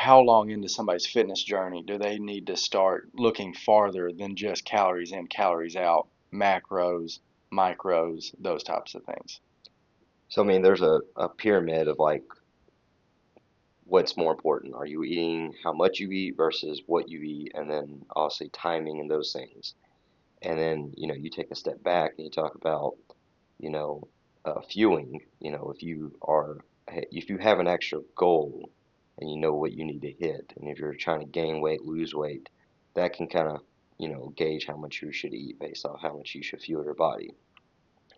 how long into somebody's fitness journey do they need to start looking farther than just calories in, calories out, macros, micros, those types of things? So I mean, there's a pyramid of like what's more important. Are you eating how much you eat versus what you eat, and then obviously timing and those things. And then, you take a step back and you talk about, you know, fueling. If you have an extra goal and you know what you need to hit, and if you're trying to gain weight, lose weight, that can kind of, gauge how much you should eat based off how much you should fuel your body.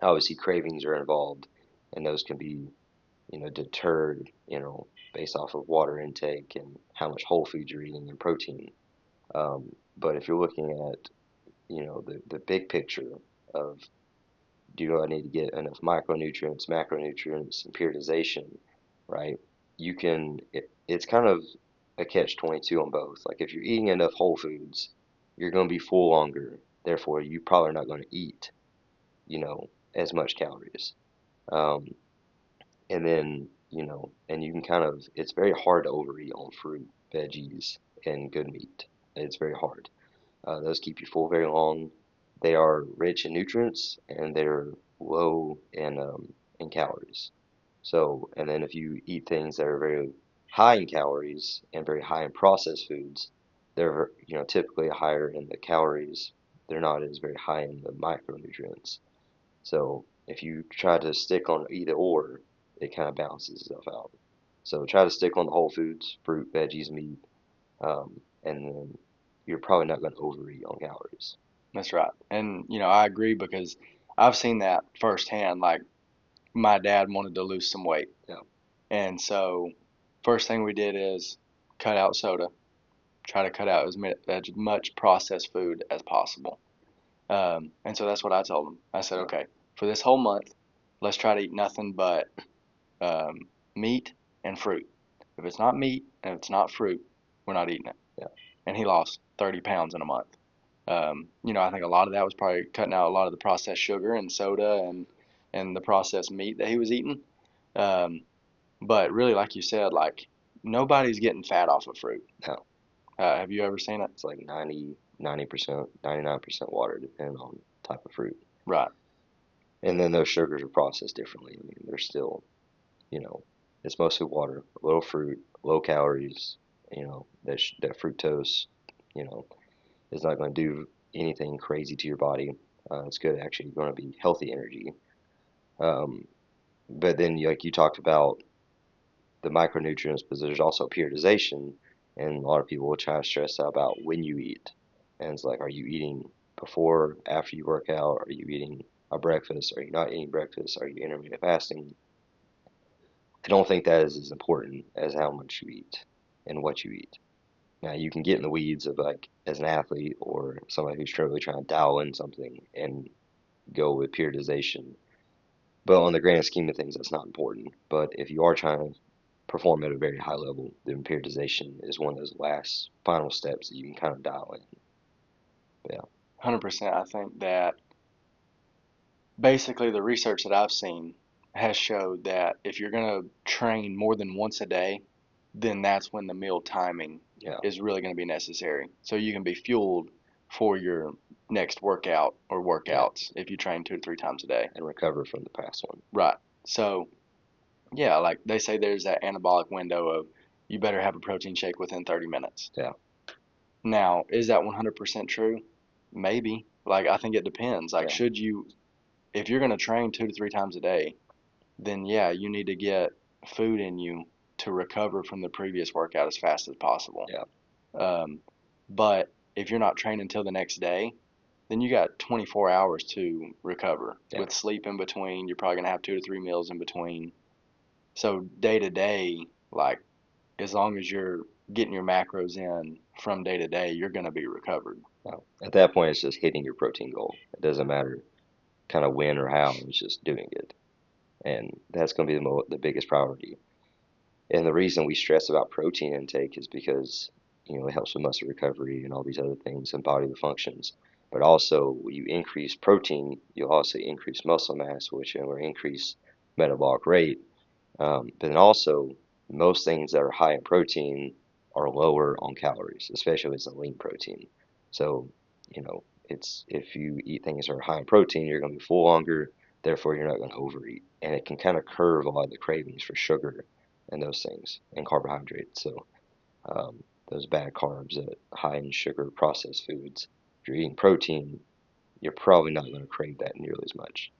Obviously, cravings are involved, and those can be, deterred, based off of water intake and how much whole foods you're eating and protein. But if you're looking at, the big picture of do I need to get enough micronutrients, macronutrients, and periodization, right? It's kind of a catch 22 on both. Like if you're eating enough whole foods, you're going to be full longer. Therefore, you probably not going to eat, as much calories. Um, and then, and you can it's very hard to overeat on fruit, veggies, and good meat. It's very hard. Those keep you full very long. They are rich in nutrients and they're low in calories. So, and then if you eat things that are very high in calories and very high in processed foods, they're typically higher in the calories. They're not as very high in the micronutrients. So if you try to stick on either or, it kind of balances itself out. So try to stick on the whole foods, fruit, veggies, meat, and then you're probably not going to overeat on calories. That's right. And, I agree because I've seen that firsthand. Like, my dad wanted to lose some weight. Yeah, And so, first thing we did is cut out soda, try to cut out as much processed food as possible. And so that's what I told him. I said, yeah, okay, for this whole month, let's try to eat nothing but um, meat and fruit. If it's not meat and if it's not fruit, we're not eating it. yeah, And he lost 30 pounds in a month. I think a lot of that was probably cutting out a lot of the processed sugar and soda and the processed meat that he was eating. Um, but really, like you said, like nobody's getting fat off of fruit. no. Have you ever seen it? It's like 90%, 99% water, depending on type of fruit. Right. And then those sugars are processed differently. I mean, they're still, you know, it's mostly water, a little fruit, low calories. That fructose, you know, is not going to do anything crazy to your body. It's good, actually, going to be healthy energy. Um, but then, like you talked about the micronutrients, but there's also periodization, and a lot of people will try to stress out about when you eat. And it's like, are you eating before, after you work out? Are you eating a breakfast? Are you not eating breakfast? Are you intermittent fasting? I don't think that is as important as how much you eat and what you eat. Now, you can get in the weeds of like as an athlete or somebody who's really trying to dial in something and go with periodization. But on the grand scheme of things, that's not important. But if you are trying to perform at a very high level, then periodization is one of those last final steps that you can kind of dial in. Yeah, 100%. I think that basically the research that I've seen has showed that if you're going to train more than once a day, then that's when the meal timing yeah, is really going to be necessary. So you can be fueled for your next workout or yeah, workouts if you train 2 to 3 times a day. and recover from the past one. Right. So, yeah, like they say there's that anabolic window of you better have a protein shake within 30 minutes. Yeah, Now, is that 100% true? Maybe. Like, I think it depends. Like, yeah, if you're going to train 2 to 3 times a day, then yeah, you need to get food in you to recover from the previous workout as fast as possible. yeah, Um, but if you're not training until the next day, then you got 24 hours to recover yeah. with sleep in between. You're probably going to have 2 to 3 meals in between. So day to day, like as long as you're getting your macros in from day to day, you're going to be recovered. No. At that point, it's just hitting your protein goal. It doesn't matter kind of when or how. It's just doing it, and that's going to be the biggest priority. And the reason we stress about protein intake is because, it helps with muscle recovery and all these other things and bodily functions. But also, when you increase protein, you'll also increase muscle mass, which will increase metabolic rate. But then also, most things that are high in protein are lower on calories, especially if it's a lean protein. So, it's if you eat things that are high in protein, you're going to be full longer, therefore you're not going to overeat. And it can kind of curve a lot of the cravings for sugar and those things and carbohydrates. So, those bad carbs, high in sugar processed foods, if you're eating protein, you're probably not going to crave that nearly as much.